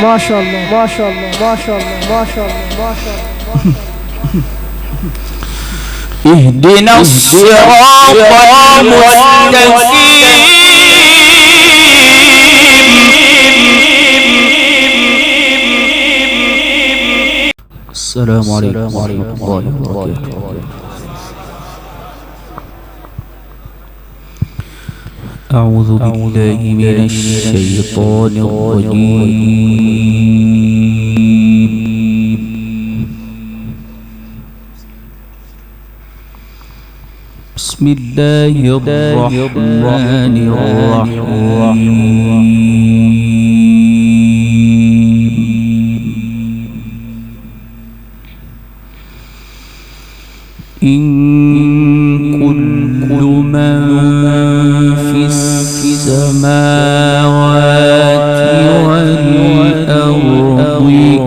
ما شاء الله ما شاء الله ما شاء الله ما شاء الله. اهدنا الصراط المستقيم. السلام عليكم ورحمة الله وبركاته. أعوذ بالله من الشيطان الرجيم. بسم الله الرحمن الرحيم. إن كل من في السماوات والأرض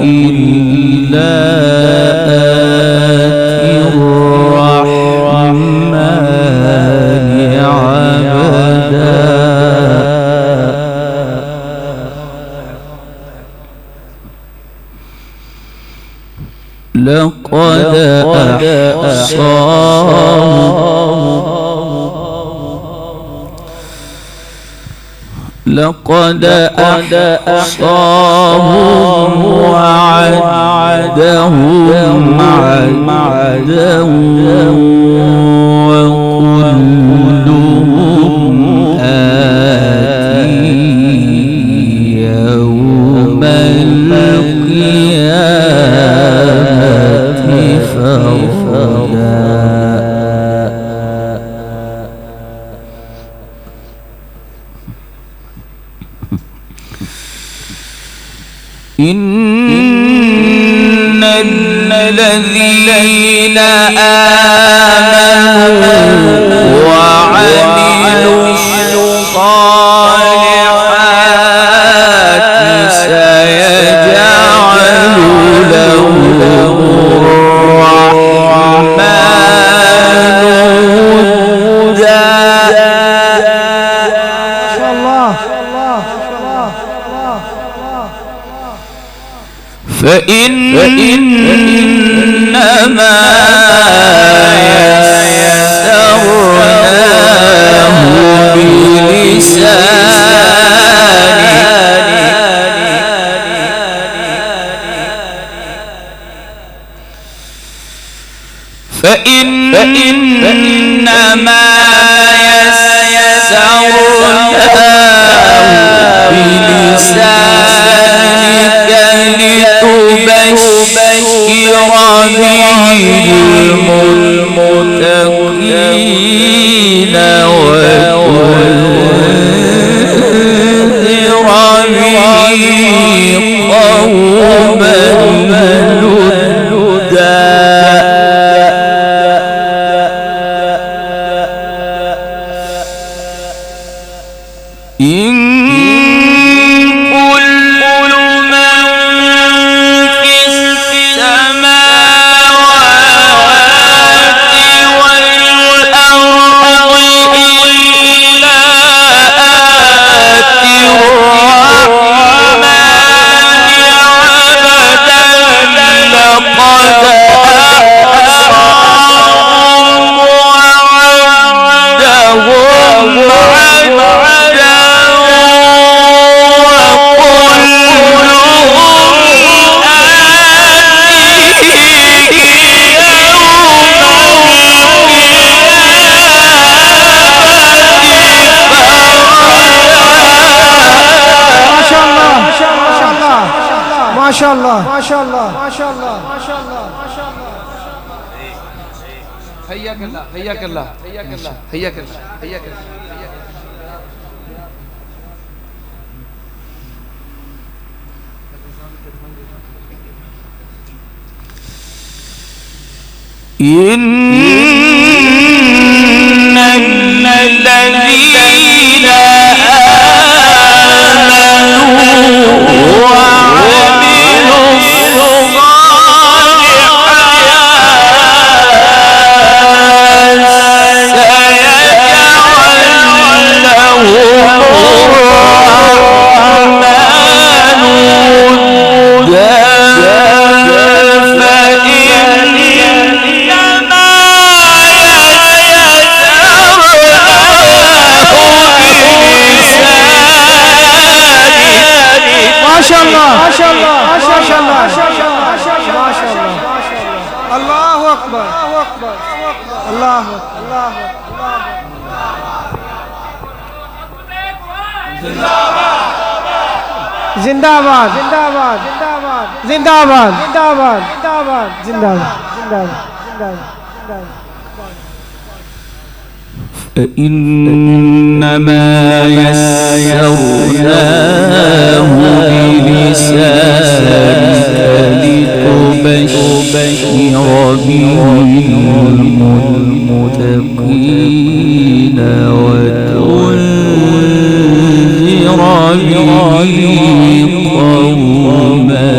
إلا آتي الرحمن عبدا. لقد أحصاهم وعدهم عدا وكلهم آتي يوم القيامة فردا. إن الذين آمنوا وعملوا الصالحات سيجعل لهم الرحمن ودا. ما شاء الله. فإنما يسرناه بلسانك. فإنما يسرناه بلسانك لتبشر به المتقين وتنذر به قوما لدا. الله ما شاء الله ما شاء الله ما شاء الله ما شاء الله. حياك الله حياك الله حياك الله حياك الله حياك الله. إن الذين آمنوا وعملوا الصالحات سيجعل لهم الرحمن ودا ما شاء الله ما شاء الله ما شاء الله ما شاء الله ما شاء الله. الله أكبر الله الله زنداباد زنداباد زنداباد زنداباد زنداباد زنداباد زنداباد زنداباد. فإنما يسرناه بلسانك لتبشر به المتقين وتنذر به قوما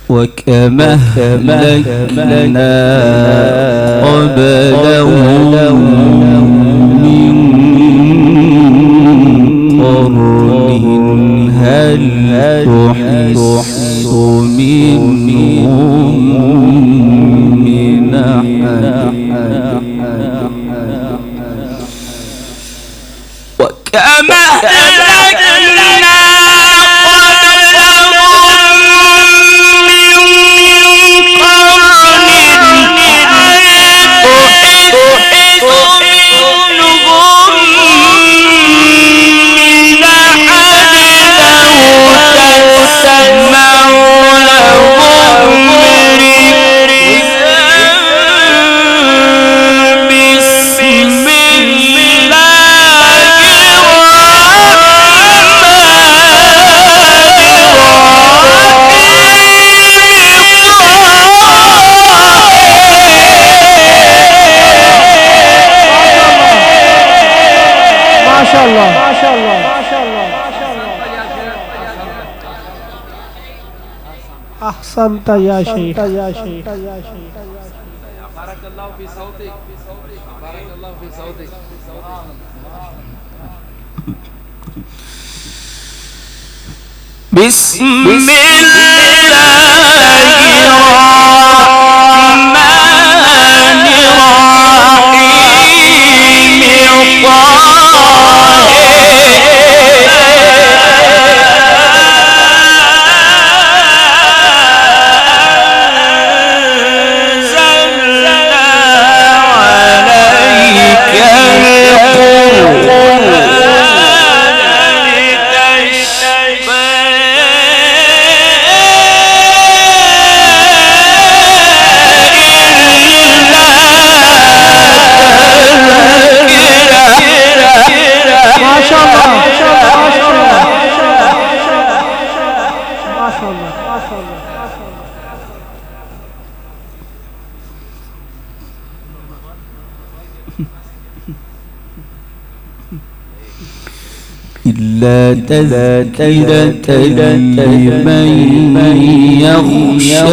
وكما أهلكنا قبلهم من قرن هل تحس منهم من أحد وكما أهلكنا أحسنت يا شيخ. بارك الله في صوتك بارك الله في صوتك. بسم الله الرحمن الرحيم إلا تذكرة لمن يخشى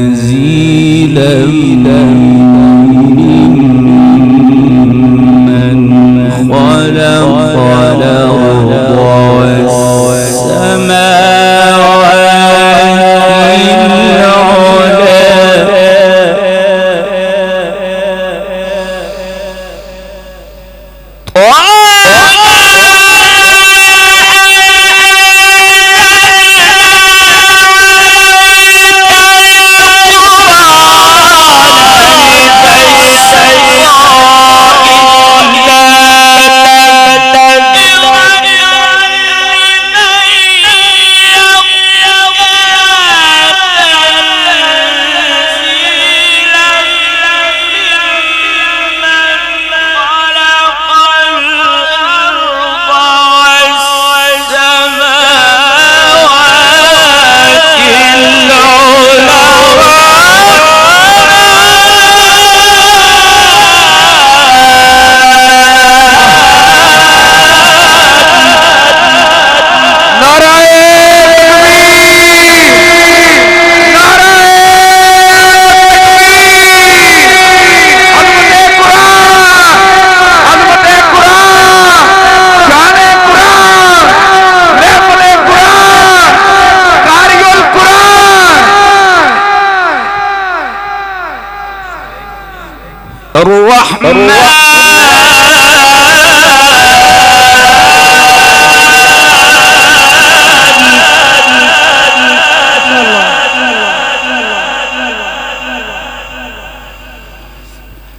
تنزيلا ممن خلق الأرض والسماوات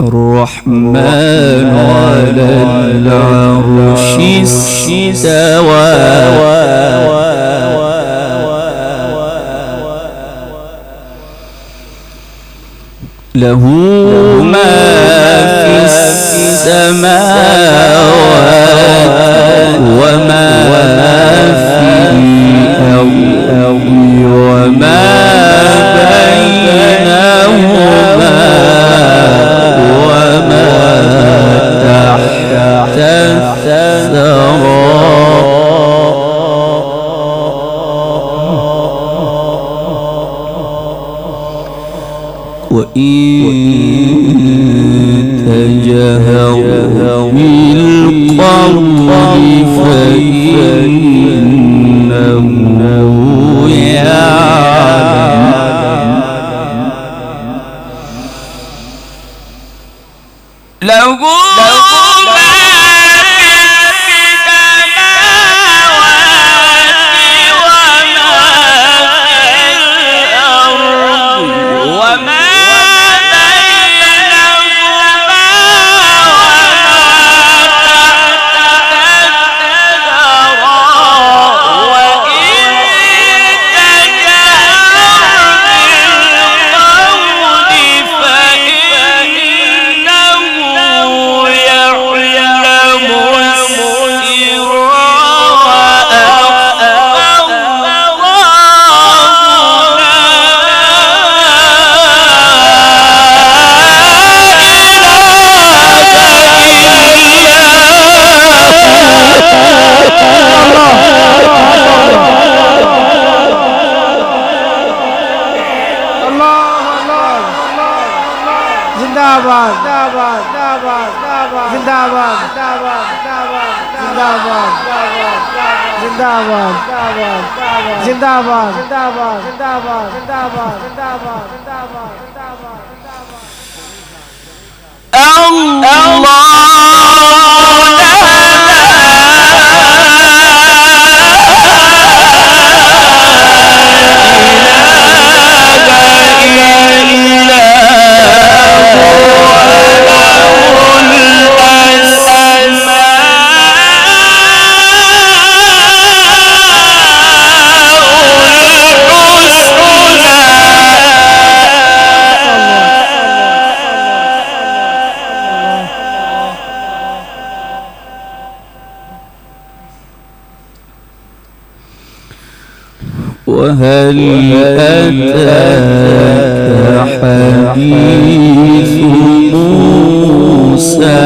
الرحمن على العرش استوى له ما في السماوات وما في الأرض وما بينهما وما تحت الثرى وإن تجهر بالقول فإنه يعلم له وهل أتاك حديث موسى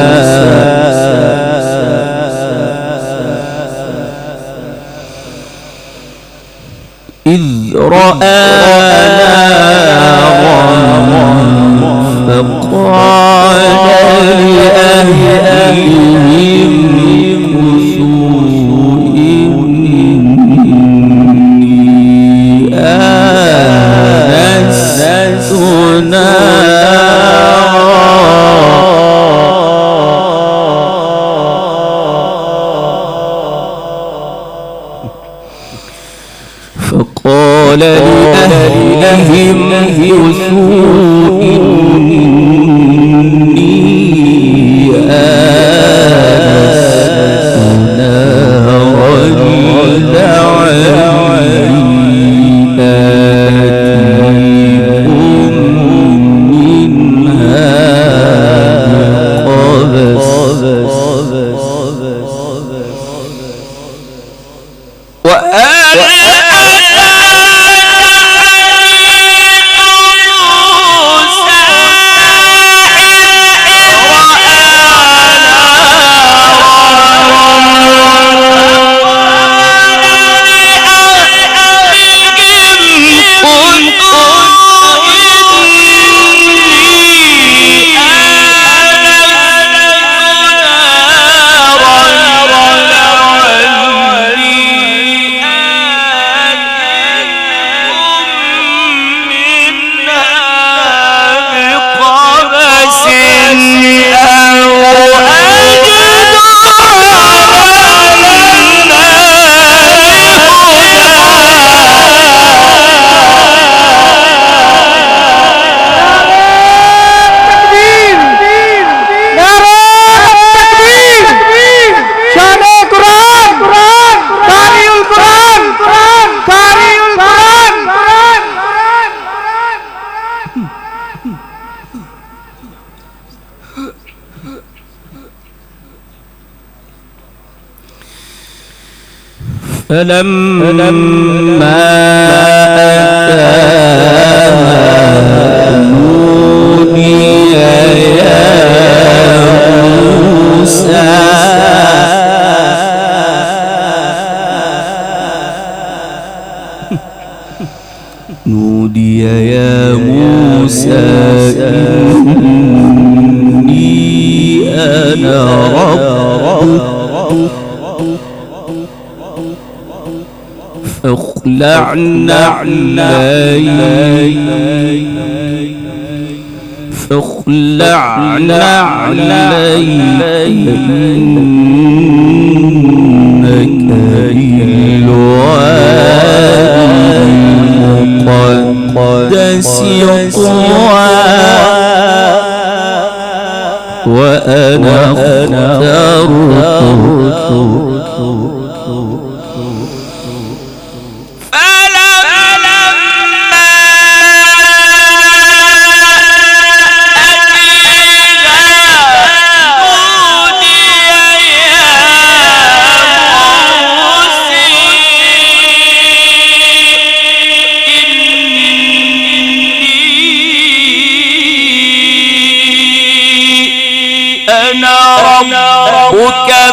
إذ رأى نارا فقال لأهلهم كثوا إني آنست فقال لأهلهم كثوا إني آنست نارا لعلي آتيكم منها بقبس فلما أتاها نودي يا موسى نودي يا موسى إني أنا ربك فاخلعنا عليك إنك بالوادي المقدس طوى وأنا اخترتك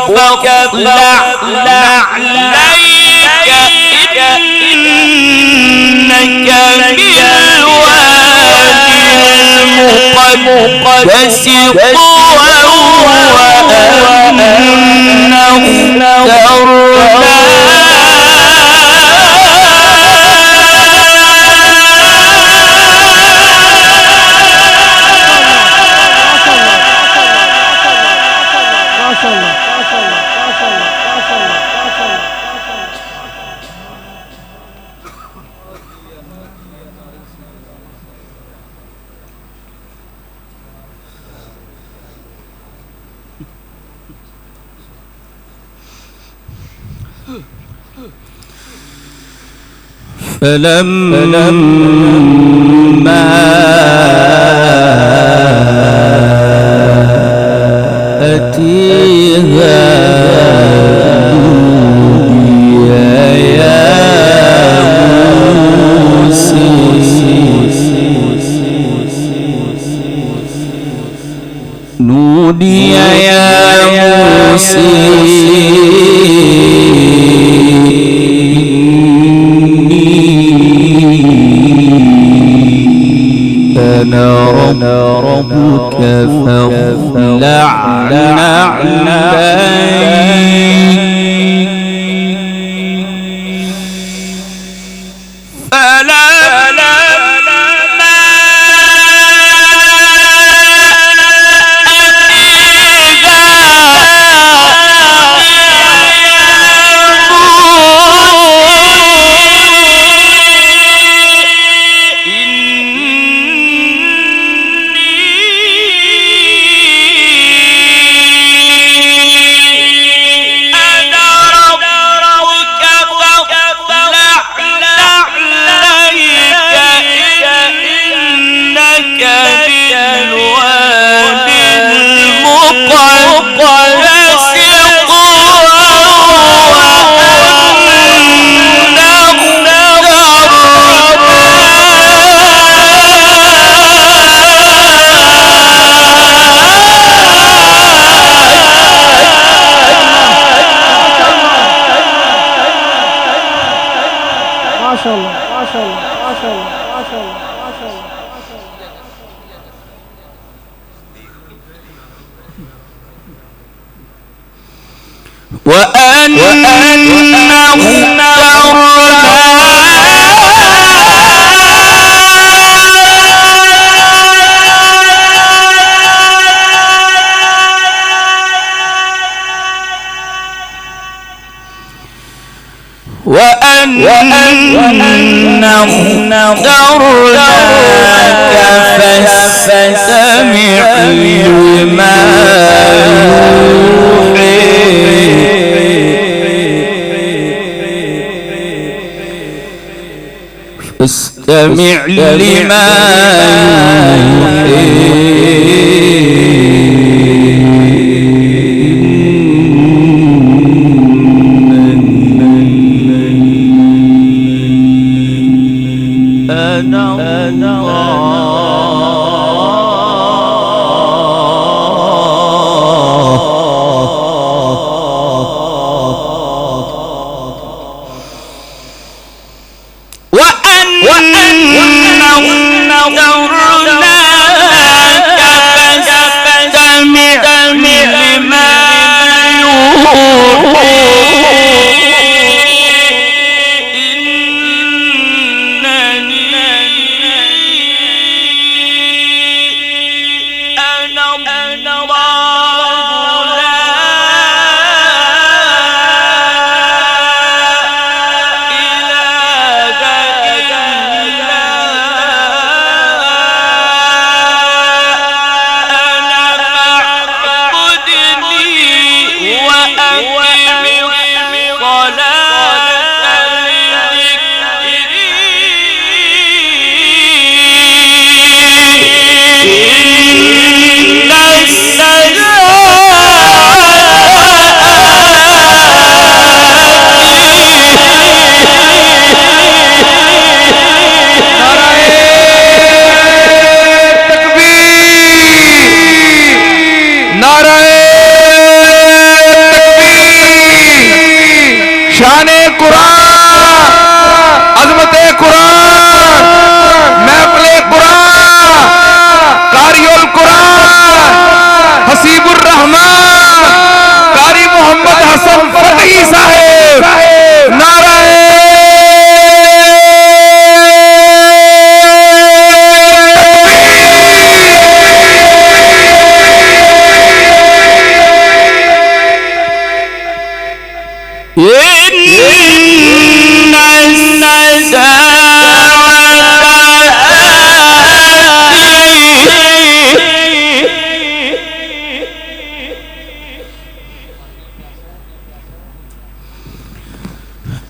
فاخلع عليك إنك بالوادي المقدس طوى وأنا فلما أتيها نودي يا نودي يا موسى أنا ربك فاخلع نعليك فاستمع لما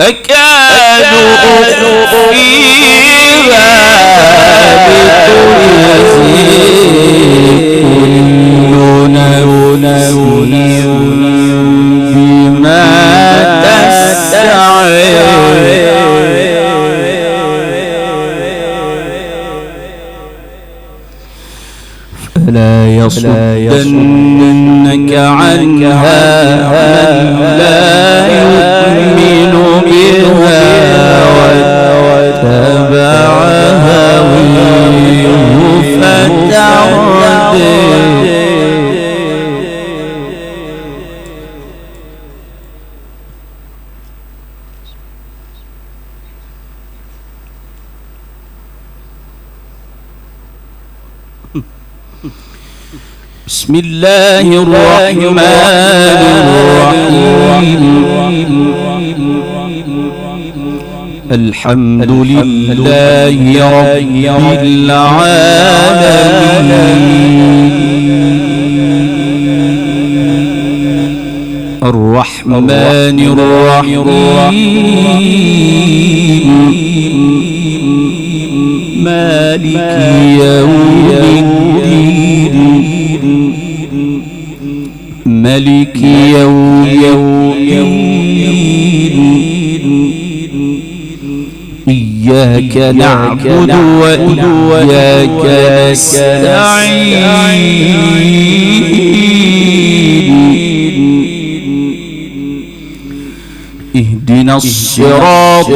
أكاد أخفيها لتجزي كل نفس بما تسعى فلا يصدن عنها من لا يؤمن بها واتبع هويه فتردد. بسم الله الرحمن الرحيم. الحمد لله رب العالمين الرحمن الرحيم مالك يوم الدين ملك يوم الدين إياك نعبد وإياك نستعين اهدنا الصراط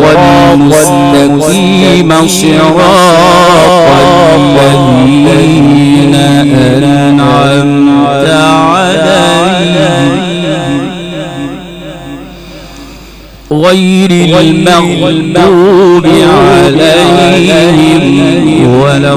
المستقيم صراط الذين أنعمت عليهم غير المغضوب عليهم ولا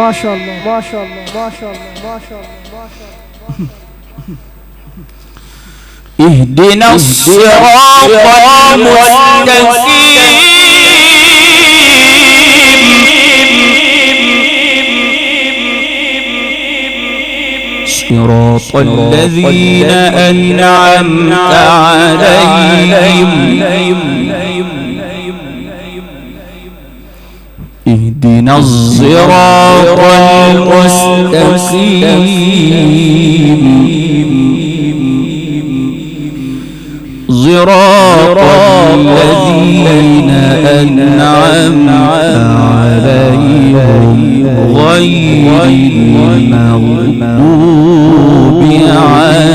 माशाअल्लाह माशाअल्लाह माशाअल्लाह माशाअल्लाह اهدنا الصراط المستقيم صراط الذين أنعمت عليهم اهدنا الصراط المستقيم صراط الذين أنعمت عليهم غير المغضوب عليهم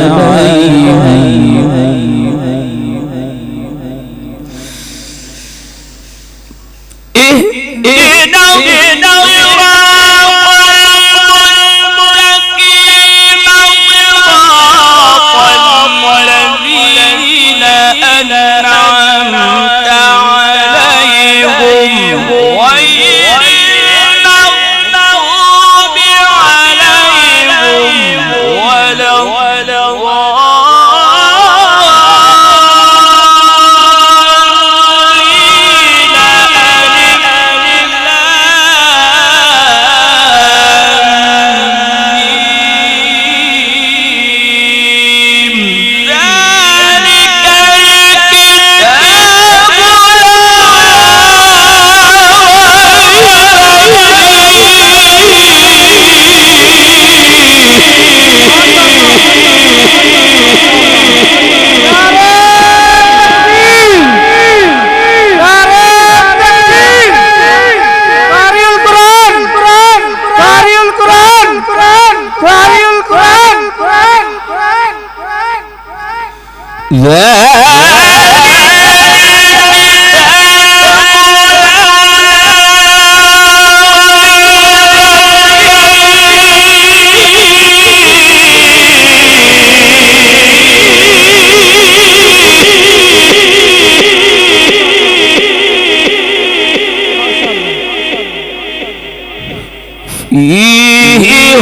فيه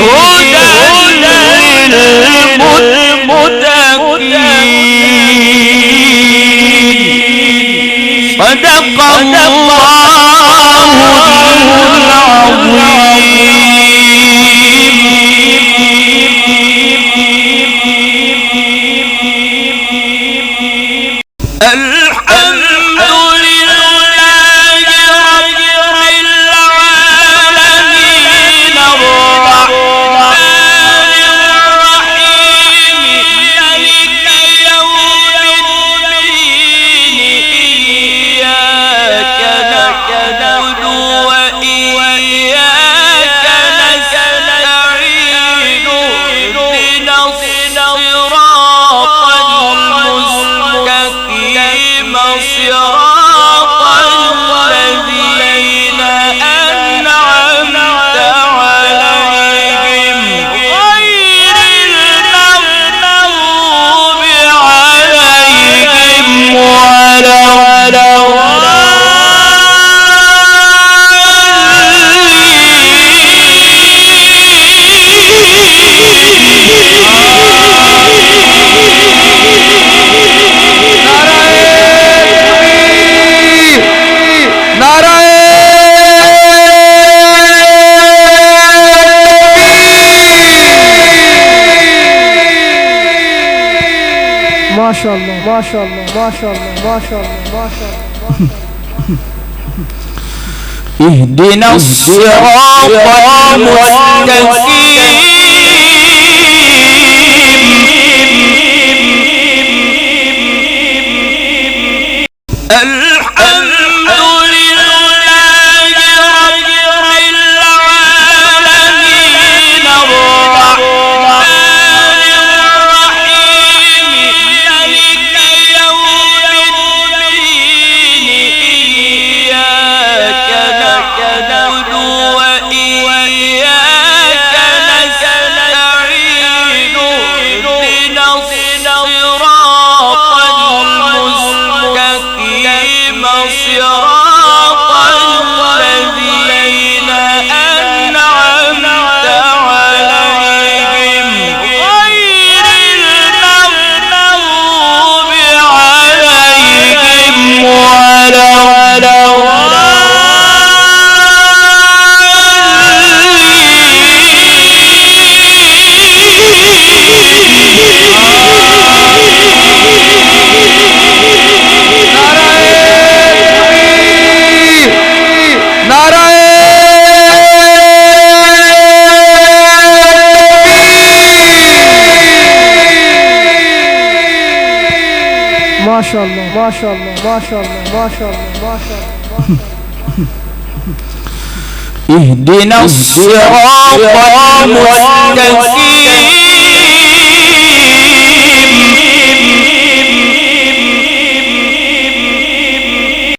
هدى للمتقين صدق الله العظيم. الحمد لله رب العالمين الرحمن الرحيم مالك يوم الدين إياك نعبد وإياك نستعين اهدنا الصراط المستقيم صراط الذين أنعمت عليهم غير المغضوب عليهم ولا ما شاء الله ما شاء الله ما شاء الله ما شاء الله ما شاء الله. اهدنا الصراط المستقيم الحمد لله رب العالمين الرحمن الرحيم مالك يوم الدين إياك نعبد وإياك نستعين اهدنا الصراط المستقيم صراط الذين أنعمت عليهم غير المغضوب عليهم ولا ما شاء الله ما شاء الله ما شاء الله ما شاء الله ما شاء الله. اهدنا الصراط المستقيم